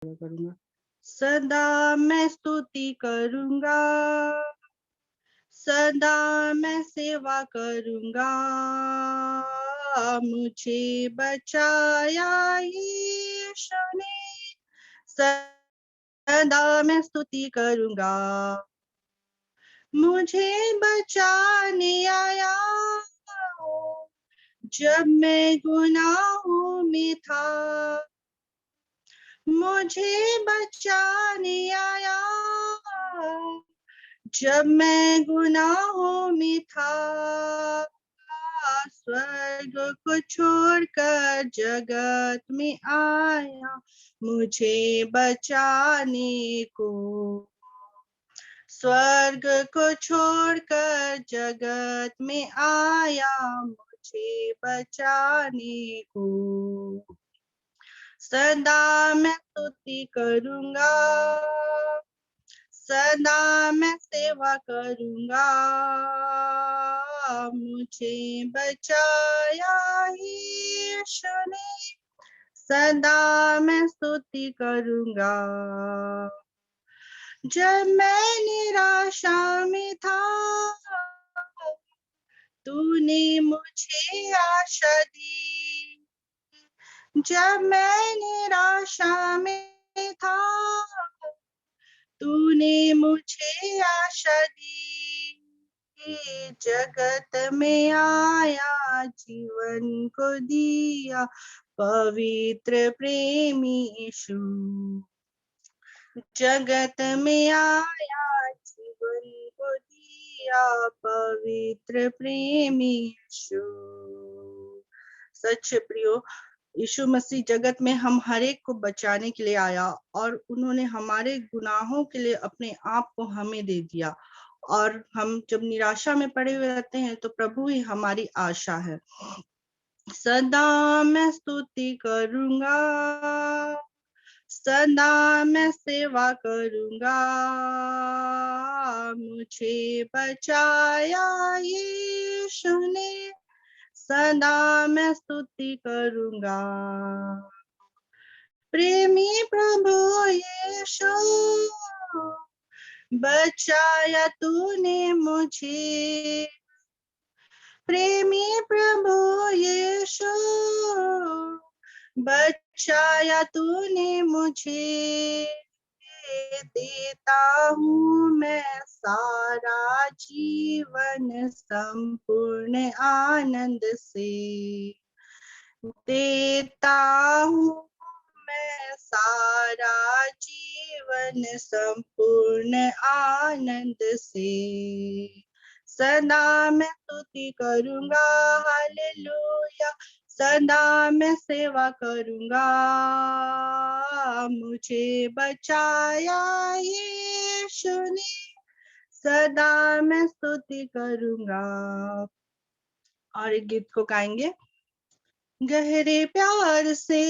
करूंगा। सदा मैं स्तुति करूंगा, सदा मैं सेवा करूंगा, मुझे बचाया यीशु ने। सदा मैं स्तुति करूंगा, मुझे बचाने आया। जब मैं गुनाहों में था, मुझे बचाने आया। जब मैं गुनाहों में था, स्वर्ग को छोड़कर जगत में आया मुझे बचाने को। स्वर्ग को छोड़कर जगत में आया मुझे बचाने को। सदा मैं स्तुति करूंगा, सदा मैं सेवा करूंगा, मुझे बचाया यीशु ने। सदा मैं स्तुति करूंगा। जब मैं निराशा में था, तूने मुझे आशा दी। जब मैं निराशा में था, तूने मुझे आशा दी। जगत में आया जीवन को दिया पवित्र प्रेमी यीशु। जगत में आया जीवन को दिया पवित्र प्रेमी यीशु। सच प्रियो, यीशु मसीह जगत में हम हर एक को बचाने के लिए आया और उन्होंने हमारे गुनाहों के लिए अपने आप को हमें दे दिया। और हम जब निराशा में पड़े हुए रहते हैं तो प्रभु ही हमारी आशा है। सदा मैं स्तुति करूंगा, सदा मैं सेवा करूंगा, मुझे बचाया यीशु ने। सदा मैं स्तुति करूंगा। प्रेमी प्रभु यीशु, बचाया तूने मुझे। प्रेमी प्रभु यीशु, बचाया तूने मुझे। देता हूँ मैं सारा जीवन संपूर्ण आनंद से। देता हूँ मैं सारा जीवन संपूर्ण आनंद से। सदा मैं स्तुति करूंगा, हालेलुया। सदा मैं सेवा करूंगा, मुझे बचाया यीशु ने। सदा मैं स्तुति करूंगा। और एक गीत को गाएंगे। गहरे प्यार से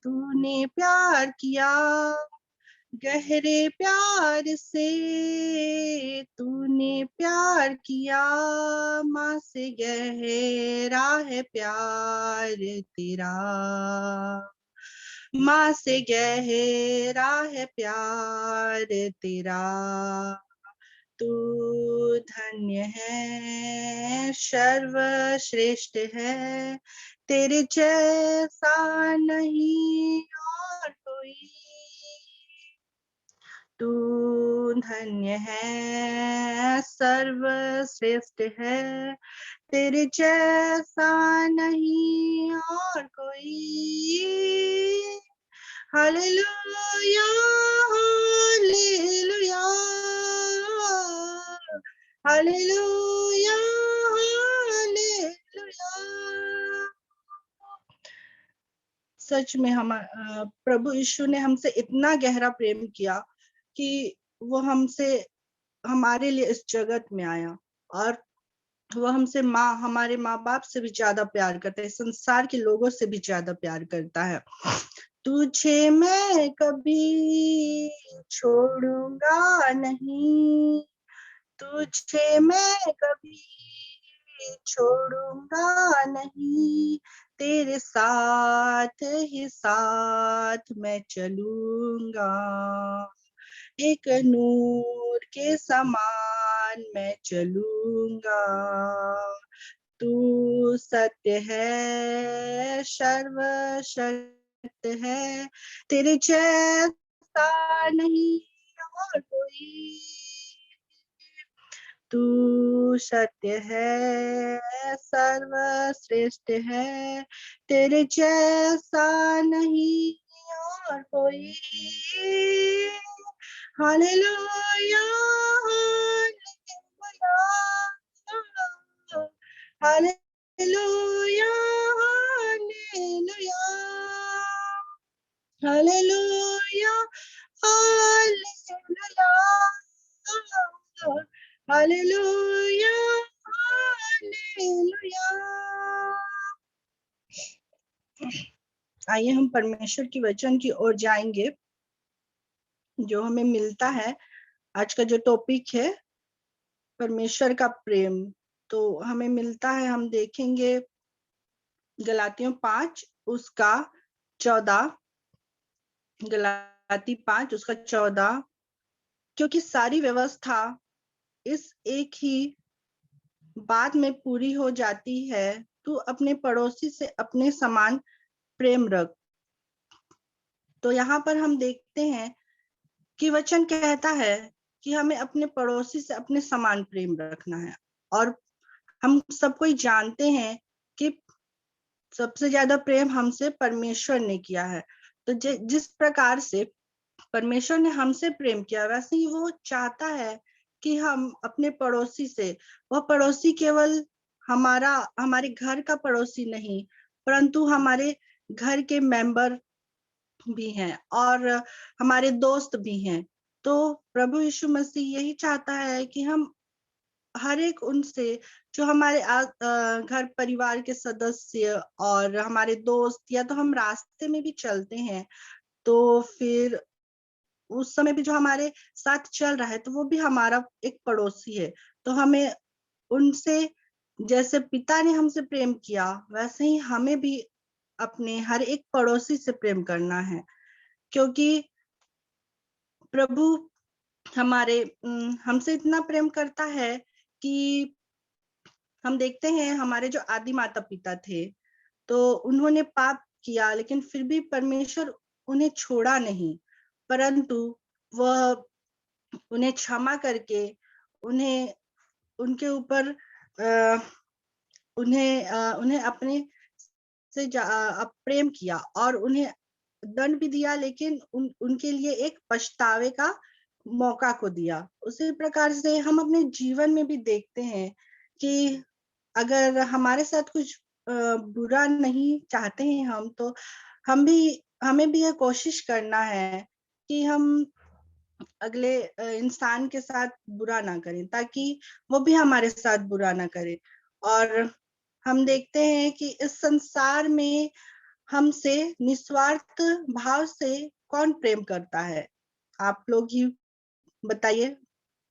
तूने प्यार किया, गहरे प्यार से तूने प्यार किया। माँ से गहरा है प्यार तेरा, माँ से गहरा है प्यार तेरा। तू धन्य है, सर्वश्रेष्ठ है, तेरे जैसा नहीं और कोई। तू धन्य है, सर्वश्रेष्ठ है, तेरे जैसा नहीं और कोई। Hallelujah, hallelujah, hallelujah, hallelujah. सच में प्रभु यीशु ने हमसे इतना गहरा प्रेम किया कि वो हमारे लिए इस जगत में आया। और वो हमसे हमारे माँ बाप से भी ज्यादा प्यार करता है, संसार के लोगों से भी ज्यादा प्यार करता है। तुझे मैं कभी छोड़ूंगा नहीं, तुझे मैं कभी छोड़ूंगा नहीं, तेरे साथ ही साथ मैं चलूंगा, एक नूर के समान मैं चलूंगा। तू सत्य है, सर्वशक्त है, तेरे जैसा नहीं और कोई। तू सत्य है, सर्वश्रेष्ठ है, तेरे जैसा नहीं और कोई। Hallelujah, hallelujah, hallelujah, hallelujah, hallelujah, hallelujah, hallelujah. आइए हम परमेश्वर की वचन की ओर जाएंगे, जो हमें मिलता है। आज का जो टॉपिक है परमेश्वर का प्रेम, तो हमें मिलता है, हम देखेंगे गलातियों 5 उसका 14, गलाती 5 उसका 14। क्योंकि सारी व्यवस्था इस एक ही बात में पूरी हो जाती है, तू अपने पड़ोसी से अपने समान प्रेम रख। तो यहाँ पर हम देखते हैं कि वचन कहता है कि हमें अपने पड़ोसी से अपने समान प्रेम रखना है। और हम सब कोई जानते हैं कि सबसे ज्यादा प्रेम हमसे परमेश्वर ने किया है। तो जिस प्रकार से परमेश्वर ने हमसे प्रेम किया, वैसे ही वो चाहता है कि हम अपने पड़ोसी से, वह पड़ोसी केवल हमारे घर का पड़ोसी नहीं, परंतु हमारे घर के मेंबर भी हैं और हमारे दोस्त भी हैं। तो प्रभु यीशु मसीह यही चाहता है कि हम हर एक उनसे, जो हमारे घर परिवार के सदस्य और हमारे दोस्त, या तो हम रास्ते में भी चलते हैं तो फिर उस समय भी जो हमारे साथ चल रहा है, तो वो भी हमारा एक पड़ोसी है। तो हमें उनसे, जैसे पिता ने हमसे प्रेम किया, वैसे ही हमें भी अपने हर एक पड़ोसी से प्रेम करना है। क्योंकि प्रभु हमारे हमसे इतना प्रेम करता है कि हम देखते हैं हमारे जो आदि माता पिता थे, तो उन्होंने पाप किया, लेकिन फिर भी परमेश्वर उन्हें छोड़ा नहीं, परंतु वह उन्हें क्षमा करके उन्हें उनके ऊपर उन्हें अपने से प्रेम किया और उन्हें दंड भी दिया, लेकिन उनके लिए एक पछतावे का मौका को दिया। उसी प्रकार से हम अपने जीवन में भी देखते हैं कि अगर हमारे साथ कुछ बुरा नहीं चाहते हैं हम, तो हमें भी यह कोशिश करना है कि हम अगले इंसान के साथ बुरा ना करें, ताकि वो भी हमारे साथ बुरा ना करे। और हम देखते हैं कि इस संसार में हमसे निस्वार्थ भाव से कौन प्रेम करता है? आप लोग ही बताइए,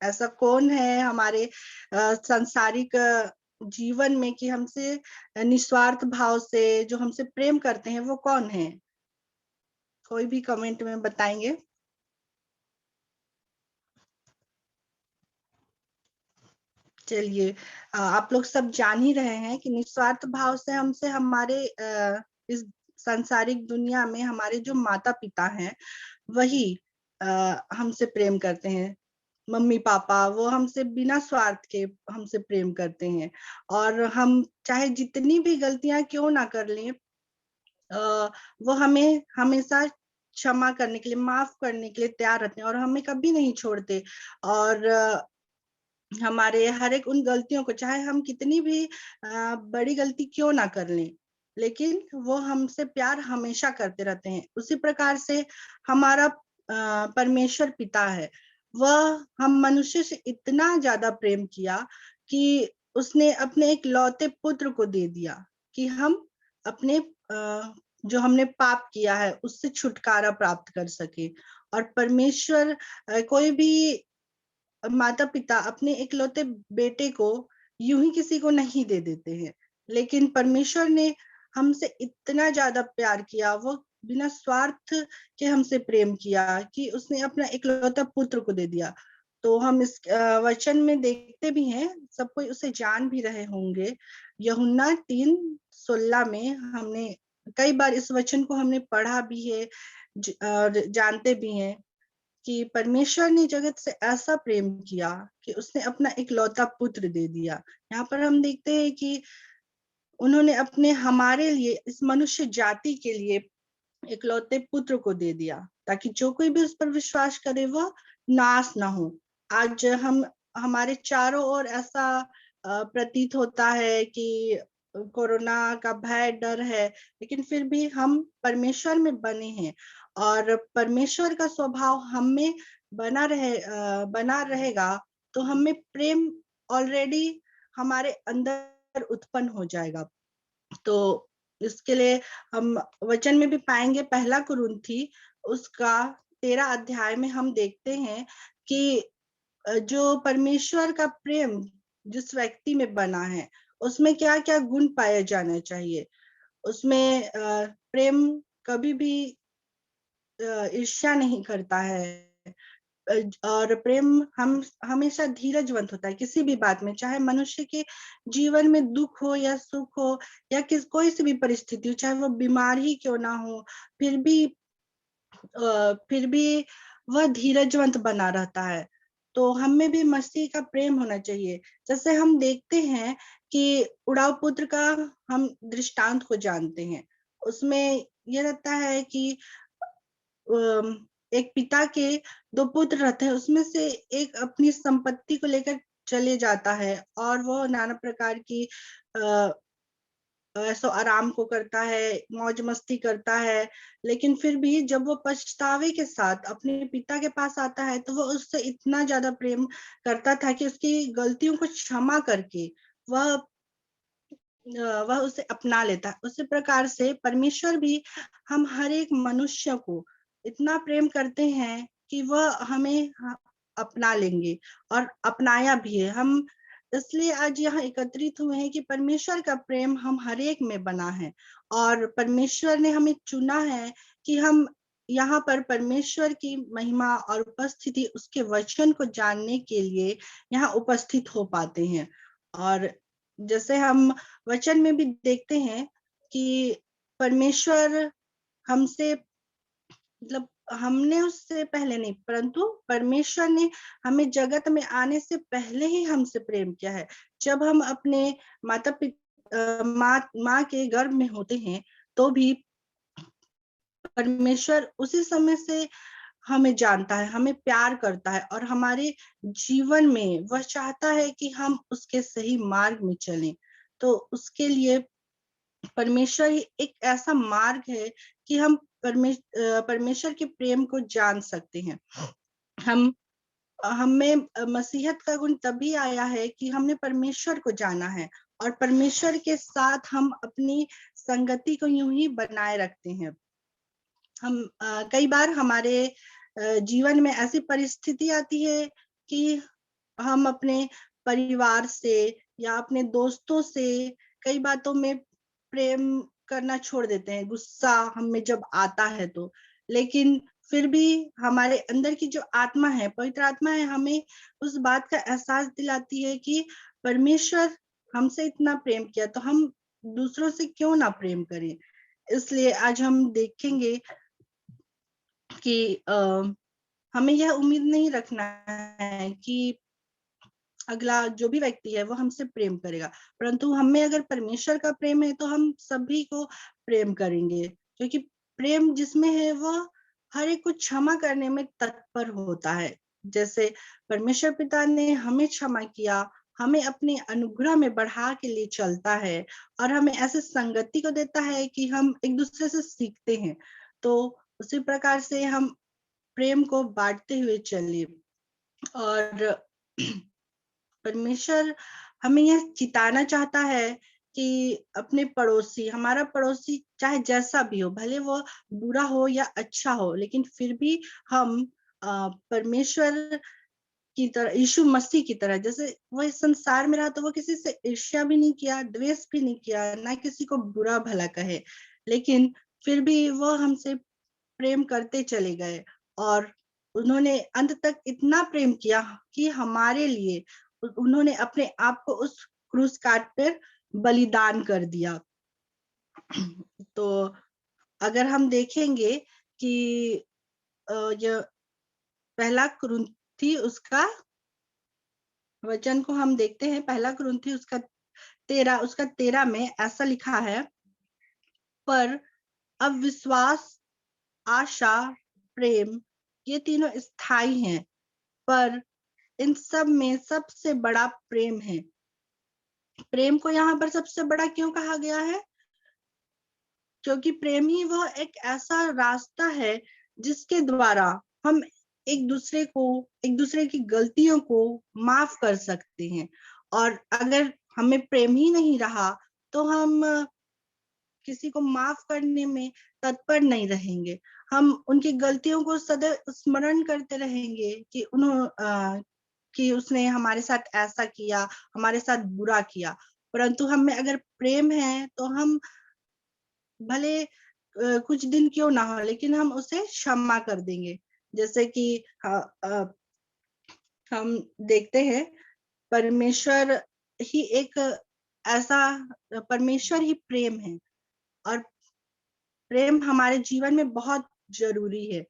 ऐसा कौन है हमारे सांसारिक जीवन में कि हमसे निस्वार्थ भाव से जो हमसे प्रेम करते हैं, वो कौन है? कोई भी कमेंट में बताएंगे। चलिए, आप लोग सब जान ही रहे हैं कि निस्वार्थ भाव से हमसे हमारे इस सांसारिक दुनिया में हमारे जो माता पिता हैं, वही हमसे प्रेम करते हैं। मम्मी पापा वो हमसे बिना स्वार्थ के हमसे प्रेम करते हैं, और हम चाहे जितनी भी गलतियां क्यों ना कर लें, वो हमें हमेशा क्षमा करने के लिए, माफ करने के लिए तैयार रहते हैं और हमें कभी नहीं छोड़ते। और हमारे हर एक उन गलतियों को, चाहे हम कितनी भी बड़ी गलती क्यों ना कर लें, लेकिन वो हमसे प्यार हमेशा करते रहते हैं। उसी प्रकार से हमारा परमेश्वर पिता है, वह हम मनुष्य से इतना ज्यादा प्रेम किया कि उसने अपने एक लौते पुत्र को दे दिया कि हम अपने जो हमने पाप किया है उससे छुटकारा प्राप्त कर सके। और परमेश्वर कोई भी माता पिता अपने इकलौते बेटे को यूं ही किसी को नहीं दे देते हैं, लेकिन परमेश्वर ने हमसे इतना ज्यादा प्यार किया, वो बिना स्वार्थ के हमसे प्रेम किया कि उसने अपना इकलौता पुत्र को दे दिया। तो हम इस वचन में देखते भी हैं, सब कोई उसे जान भी रहे होंगे। यूहन्ना 3:16 में हमने कई बार इस वचन को हमने पढ़ा भी है और जानते भी हैं कि परमेश्वर ने जगत से ऐसा प्रेम किया कि उसने अपना इकलौता पुत्र दे दिया। यहाँ पर हम देखते हैं कि उन्होंने अपने हमारे लिए, इस मनुष्य जाति के लिए इकलौते पुत्र को दे दिया, ताकि जो कोई भी उस पर विश्वास करे वह नाश ना हो। आज हम हमारे चारों ओर ऐसा प्रतीत होता है कि कोरोना का भय, डर है, लेकिन फिर भी हम परमेश्वर में बने हैं और परमेश्वर का स्वभाव हम में बना रहेगा, तो हमें प्रेम ऑलरेडी हमारे अंदर उत्पन्न हो जाएगा। तो इसके लिए हम वचन में भी पाएंगे, 1 कुरिन्थी उसका 13 अध्याय में हम देखते हैं कि जो परमेश्वर का प्रेम जिस व्यक्ति में बना है, उसमें क्या क्या गुण पाए जाने चाहिए। उसमें प्रेम कभी भी ईर्ष्या नहीं करता है, और प्रेम हम हमेशा धीरजवंत होता है किसी भी बात में, चाहे मनुष्य के जीवन में दुख हो या सुख हो या कोई सी भी परिस्थिति हो, चाहे वो बीमार ही क्यों ना हो, फिर भी वह धीरजवंत बना रहता है। तो हम में भी मसीह का प्रेम होना चाहिए। जैसे हम देखते हैं कि उड़ाऊ पुत्र का हम दृष्टांत को जानते हैं, उसमें ये रहता है कि एक पिता के 2 पुत्र रहते हैं, उसमें से एक अपनी संपत्ति को लेकर चले जाता है और वो नाना प्रकार की ऐसो आराम को करता है, मौज मस्ती करता है, लेकिन फिर भी जब वो पछतावे के साथ अपने पिता के पास आता है, तो वो उससे इतना ज्यादा प्रेम करता था कि उसकी गलतियों को क्षमा करके वह वह उसे अपना लेता है। उसी प्रकार से परमेश्वर भी हम हर एक मनुष्य को इतना प्रेम करते हैं कि वह हमें अपना लेंगे और अपनाया भी है। हम इसलिए आज यहाँ एकत्रित हुए हैं कि परमेश्वर का प्रेम हम हर एक में बना है और परमेश्वर ने हमें चुना है कि हम यहाँ पर परमेश्वर की महिमा और उपस्थिति, उसके वचन को जानने के लिए यहाँ उपस्थित हो पाते हैं। और जैसे हम वचन में भी देखते हैं कि परमेश्वर हमसे, मतलब हमने उससे पहले नहीं, परंतु परमेश्वर ने हमें जगत में आने से पहले ही हमसे प्रेम किया है। जब हम अपने माता पिता माँ के गर्भ में होते हैं, तो भी परमेश्वर उसी समय से हमें जानता है, हमें प्यार करता है और हमारे जीवन में वह चाहता है कि हम उसके सही मार्ग में चलें। तो उसके लिए परमेश्वर ही एक ऐसा मार्ग है कि हम परमेश्वर के प्रेम को जान सकते हैं। हम हमें मसीहत का गुण तभी आया है कि हमने परमेश्वर को जाना है और परमेश्वर के साथ हम अपनी संगति को यूं ही बनाए रखते हैं। हम कई बार हमारे जीवन में ऐसी परिस्थिति आती है कि हम अपने परिवार से या अपने दोस्तों से कई बातों में प्रेम करना छोड़ देते हैं, गुस्सा हम में जब आता है तो। लेकिन फिर भी हमारे अंदर की जो आत्मा है, पवित्र आत्मा है, हमें उस बात का एहसास दिलाती है कि परमेश्वर हमसे इतना प्रेम किया, तो हम दूसरों से क्यों ना प्रेम करें। इसलिए आज हम देखेंगे कि हमें यह उम्मीद नहीं रखना है कि अगला जो भी व्यक्ति है वो हमसे प्रेम करेगा, परंतु हमें अगर परमेश्वर का प्रेम है तो हम सभी को प्रेम करेंगे, क्योंकि प्रेम जिसमें है वह हर एक को क्षमा करने में तत्पर होता है। जैसे परमेश्वर पिता ने हमें क्षमा किया, हमें अपने अनुग्रह में बढ़ा के लिए चलता है और हमें ऐसे संगति को देता है कि हम एक दूसरे से सीखते हैं। तो उसी प्रकार से हम प्रेम को बांटते हुए चलिए। और परमेश्वर हमें यह चिताना चाहता है कि अपने पड़ोसी, हमारा पड़ोसी चाहे जैसा भी हो, भले वो बुरा हो या अच्छा हो, लेकिन फिर भी हम परमेश्वर की तरह, यीशु मसीह की तरह, जैसे वो इस संसार में रहा तो वो किसी से ईर्ष्या भी नहीं किया, द्वेष भी नहीं किया, ना किसी को बुरा भला कहे, लेकिन फिर भी वो हमसे प्रेम करते चले गए। और उन्होंने अंत तक इतना प्रेम किया कि हमारे लिए उन्होंने अपने आप को उस क्रूस काट पर बलिदान कर दिया। तो अगर हम देखेंगे कि ये पहला कुरिन्थी उसका वचन को हम देखते हैं, पहला कुरिन्थी उसका 13 में ऐसा लिखा है, पर अब विश्वास, आशा, प्रेम, ये तीनों स्थायी हैं, पर इन सब में सबसे बड़ा प्रेम है। प्रेम को यहाँ पर सबसे बड़ा क्यों कहा गया है? क्योंकि प्रेम ही वह एक ऐसा रास्ता है जिसके द्वारा हम एक दूसरे की गलतियों को माफ कर सकते हैं। और अगर हमें प्रेम ही नहीं रहा तो हम किसी को माफ करने में तत्पर नहीं रहेंगे। हम उनकी गलतियों को सदैव स्मरण करते रहेंगे कि कि उसने हमारे साथ ऐसा किया, हमारे साथ बुरा किया। परंतु हम में अगर प्रेम है तो हम भले कुछ दिन क्यों ना हो, लेकिन हम उसे क्षमा कर देंगे। जैसे कि हम देखते हैं, परमेश्वर ही एक ऐसा परमेश्वर ही प्रेम है, और प्रेम हमारे जीवन में बहुत जरूरी है।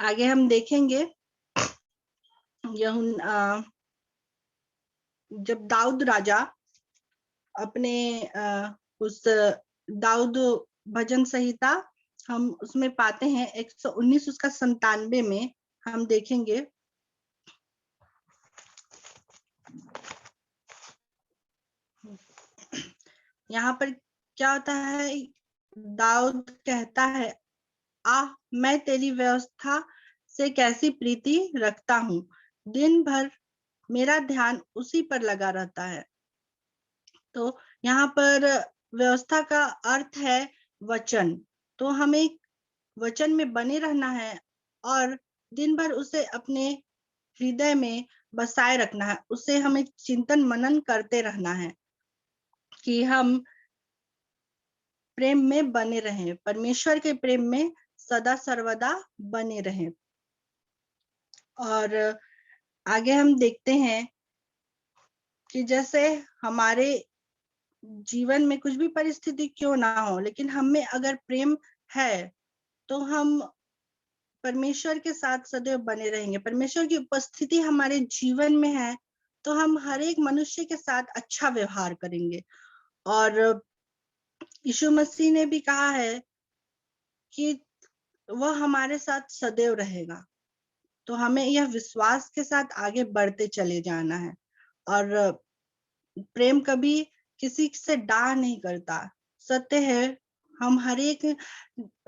आगे हम देखेंगे जब दाऊद राजा अपने उस दाऊद भजन संहिता हम उसमें पाते हैं 119 उसका 97 में हम देखेंगे, यहाँ पर क्या होता है, दाऊद कहता है, मैं तेरी व्यवस्था से कैसी प्रीति रखता हूँ, दिन भर मेरा ध्यान उसी पर लगा रहता है। तो यहाँ पर व्यवस्था का अर्थ है वचन। तो हमें वचन में बने रहना है और दिन भर उसे अपने हृदय में बसाए रखना है। उसे हमें चिंतन मनन करते रहना है कि हम प्रेम में बने रहें, परमेश्वर के प्रेम में सदा सर्वदा बने रहें। और आगे हम देखते हैं कि जैसे हमारे जीवन में कुछ भी परिस्थिति क्यों ना हो, लेकिन हम में अगर प्रेम है तो हम परमेश्वर के साथ सदैव बने रहेंगे। परमेश्वर की उपस्थिति हमारे जीवन में है तो हम हर एक मनुष्य के साथ अच्छा व्यवहार करेंगे। और यीशु मसीह ने भी कहा है कि वह हमारे साथ सदैव रहेगा। तो हमें यह विश्वास के साथ आगे बढ़ते चले जाना है। और प्रेम कभी किसी से डाह नहीं करता। सत्य है, हम हर एक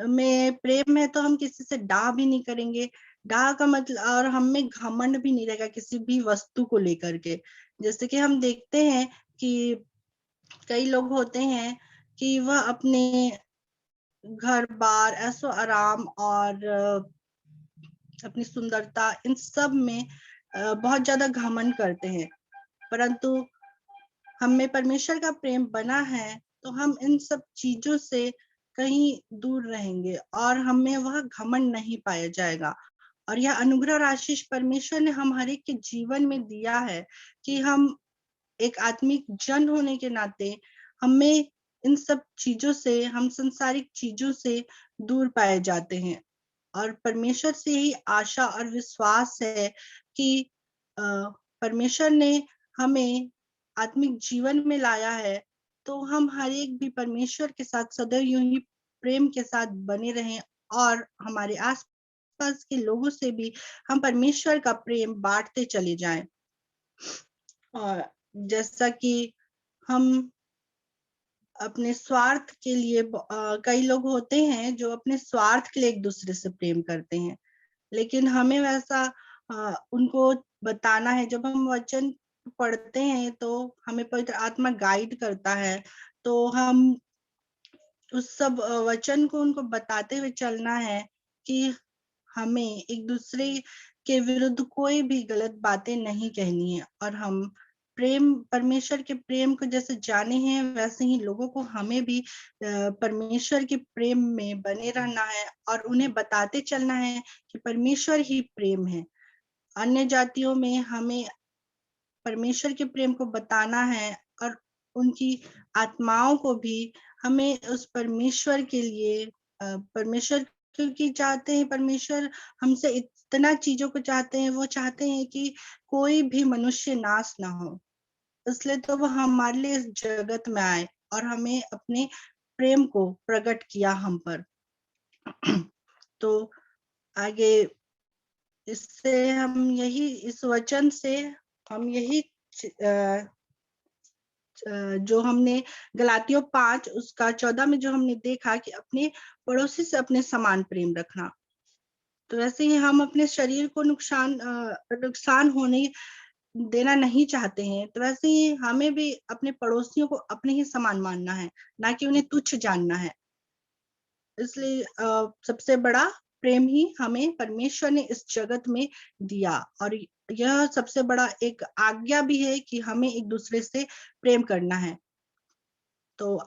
में प्रेम है तो हम किसी से डाह भी नहीं करेंगे। डाह का मतलब, और हम में घमंड भी नहीं रहेगा किसी भी वस्तु को लेकर के। जैसे कि हम देखते हैं कि कई लोग होते हैं कि वह अपने घर बार, ऐशो आराम और अपनी सुंदरता, इन सब में बहुत ज्यादा घमंड करते हैं। परंतु हमें परमेश्वर का प्रेम बना है तो हम इन सब चीजों से कहीं दूर रहेंगे और हमें वह घमंड नहीं पाया जाएगा। और यह अनुग्रह और आशीष परमेश्वर ने हम हर एक के जीवन में दिया है कि हम एक आत्मिक जन होने के नाते हमें इन सब चीजों से, हम संसारिक चीजों से दूर पाए जाते हैं। और परमेश्वर से ही आशा और विश्वास है कि परमेश्वर ने हमें आत्मिक जीवन में लाया है तो हम हर एक भी परमेश्वर के साथ सदैव यूं ही प्रेम के साथ बने रहें और हमारे आसपास के लोगों से भी हम परमेश्वर का प्रेम बांटते चले जाएं। और जैसा कि हम अपने स्वार्थ के लिए, कई लोग होते हैं जो अपने स्वार्थ के लिए एक दूसरे से प्रेम करते हैं, लेकिन हमें वैसा उनको बताना है। जब हम वचन पढ़ते हैं तो हमें पवित्र आत्मा गाइड करता है, तो हम उस सब वचन को उनको बताते हुए चलना है कि हमें एक दूसरे के विरुद्ध कोई भी गलत बातें नहीं कहनी है, और हम परमेश्वर के प्रेम को जैसे जाने हैं वैसे ही लोगों को हमें भी परमेश्वर के प्रेम में बने रहना है और उन्हें बताते चलना है कि परमेश्वर ही प्रेम है। अन्य जातियों में हमें परमेश्वर के प्रेम को बताना है, और उनकी आत्माओं को भी हमें उस परमेश्वर के लिए परमेश्वर, क्योंकि चाहते हैं परमेश्वर हमसे इतना चीजों को चाहते हैं, वो चाहते हैं कि कोई भी मनुष्य नाश ना हो। इसलिए तो वो हमारे लिए इस जगत में आए और हमें अपने प्रेम को प्रकट किया हम पर। तो आगे इससे हम यही, इस वचन से हम यही जो हमने गलातियों 5 उसका 14 में जो हमने देखा कि अपने पड़ोसी से अपने समान प्रेम रखना, तो वैसे ही हम अपने शरीर को नुकसान होने देना नहीं चाहते हैं, तो वैसे ही हमें भी अपने पड़ोसियों को अपने ही समान मानना है, ना कि उन्हें तुच्छ जानना है। इसलिए सबसे बड़ा प्रेम ही हमें परमेश्वर ने इस जगत में दिया, और यह सबसे बड़ा एक आज्ञा भी है कि हमें एक दूसरे से प्रेम करना है। तो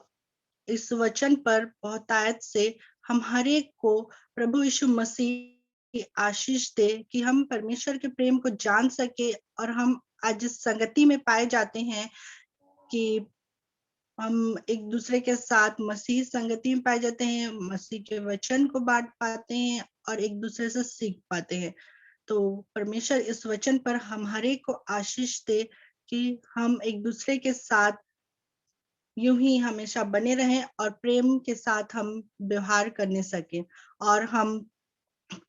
इस वचन पर बहुतायत से हम हर एक को प्रभु यीशु मसीह की आशीष दे कि हम परमेश्वर के प्रेम को जान सके, और हम आज इस संगति में पाए जाते हैं कि हम एक दूसरे के साथ मसीह संगति में पाए जाते हैं, मसीह के वचन को बांट पाते हैं और एक दूसरे से सीख पाते हैं। तो परमेश्वर इस वचन पर हम हर एक को आशीष दे कि हम एक दूसरे के साथ यूं ही हमेशा बने रहें और प्रेम के साथ हम व्यवहार करने सके, और हम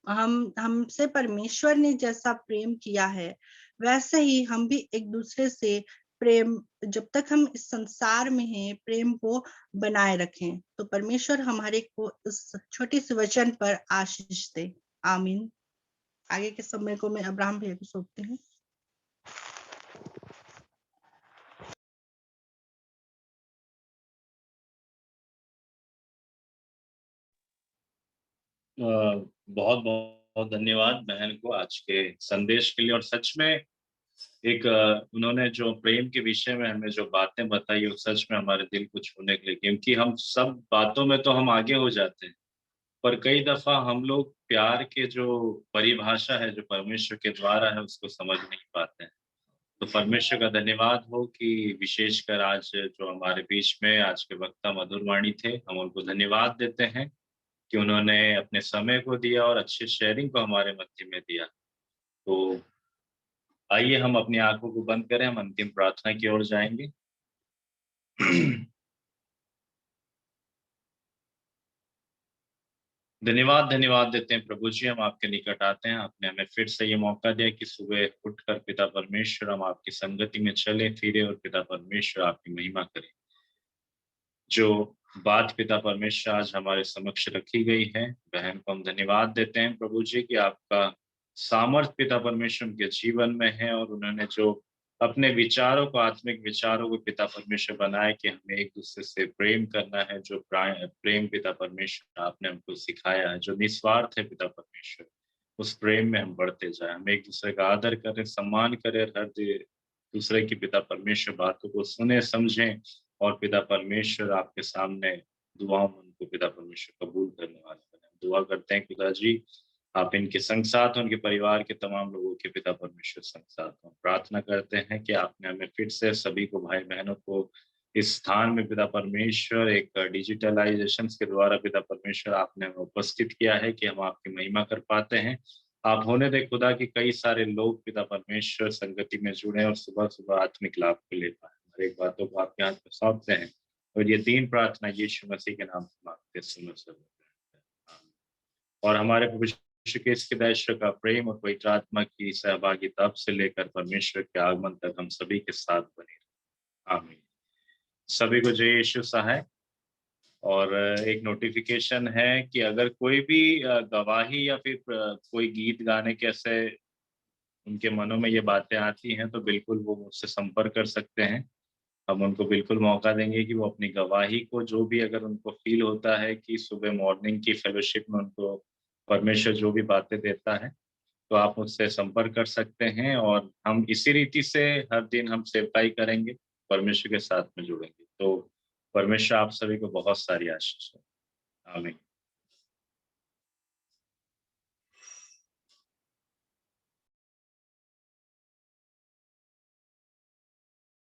हमसे परमेश्वर ने जैसा प्रेम किया है वैसे ही हम भी एक दूसरे से प्रेम, जब तक हम इस संसार में हैं, प्रेम को बनाए रखें। तो परमेश्वर हमारे को इस छोटी सी वचन पर आशीष दे। आमीन। आगे के समय को मैं अब्राहम भैया को सौंपती हूँ। बहुत बहुत धन्यवाद बहन को आज के संदेश के लिए। और सच में एक उन्होंने जो प्रेम के विषय में हमें जो बातें बताई वो सच में हमारे दिल को छूने के लिए, क्योंकि हम सब बातों में तो हम आगे हो जाते हैं, पर कई दफा हम लोग प्यार के जो परिभाषा है जो परमेश्वर के द्वारा है उसको समझ नहीं पाते हैं। तो परमेश्वर का धन्यवाद हो कि विशेषकर आज जो हमारे बीच में आज के वक्ता मधुरवाणी थे, हम उनको धन्यवाद देते हैं कि उन्होंने अपने समय को दिया और अच्छे शेयरिंग को हमारे मध्य में दिया। तो आइए हम अपनी आंखों को बंद करें, हम अंतिम प्रार्थना की ओर जाएंगे। धन्यवाद देते हैं प्रभु जी, हम आपके निकट आते हैं। आपने हमें फिर से ये मौका दिया कि सुबह उठकर पिता परमेश्वर हम आपकी संगति में चले फिरे और पिता परमेश्वर आपकी महिमा करें। जो बात पिता परमेश्वर आज हमारे समक्ष रखी गई है, बहन को हम धन्यवाद देते हैं प्रभु जी कि आपका सामर्थ पिता परमेश्वर के जीवन में है, और उन्होंने जो अपने विचारों को, आत्मिक विचारों को पिता परमेश्वर बनाए कि हमें एक दूसरे से प्रेम करना है। जो प्रेम पिता परमेश्वर आपने हमको सिखाया है, जो निस्वार्थ है पिता परमेश्वर, उस प्रेम में हम बढ़ते जाए। हम एक दूसरे का आदर करें, सम्मान करें, हर दूसरे की पिता परमेश्वर बातों को सुने समझें, और पिता परमेश्वर आपके सामने दुआओं में उनको पिता परमेश्वर कबूल करने वाले बने। दुआ करते हैं पिता जी आप इनके संग साथ, उनके परिवार के तमाम लोगों के पिता परमेश्वर संग साथ हों। प्रार्थना करते हैं कि आपने हमें फिर से सभी को, भाई बहनों को इस स्थान में पिता परमेश्वर एक डिजिटलाइजेशन के द्वारा पिता परमेश्वर आपने हमें उपस्थित किया है कि हम आपकी महिमा कर पाते हैं। आप होने दे खुदा कि कई सारे लोग पिता परमेश्वर संगति में जुड़े और सुबह सुबह आत्मिक लाभ को ले पाए। हर एक बातों को आपके हाथ में सौंपते हैं और ये 3 प्रार्थना यीशु मसीह के नाम से मांगते हैं। और हमारे प्रभु यीशु के इसके दैश्य का प्रेम और पवित्र आत्मा की सहभागिता अब से लेकर परमेश्वर के आगमन तक हम सभी के साथ बने रहे। आमीन। सभी को जय यीशु सहाय। और एक नोटिफिकेशन है कि अगर कोई भी गवाही या फिर कोई गीत गाने के ऐसे उनके मनों में ये बातें आती हैं तो बिल्कुल वो मुझसे संपर्क कर सकते हैं। हम उनको बिल्कुल मौका देंगे कि वो अपनी गवाही को, जो भी अगर उनको फील होता है कि सुबह मॉर्निंग की फेलोशिप में उनको परमेश्वर जो भी बातें देता है, तो आप मुझसे संपर्क कर सकते हैं और हम इसी रीति से हर दिन हम सेवकाई करेंगे, परमेश्वर के साथ में जुड़ेंगे। तो परमेश्वर आप सभी को बहुत सारी आशीष दे। आमीन।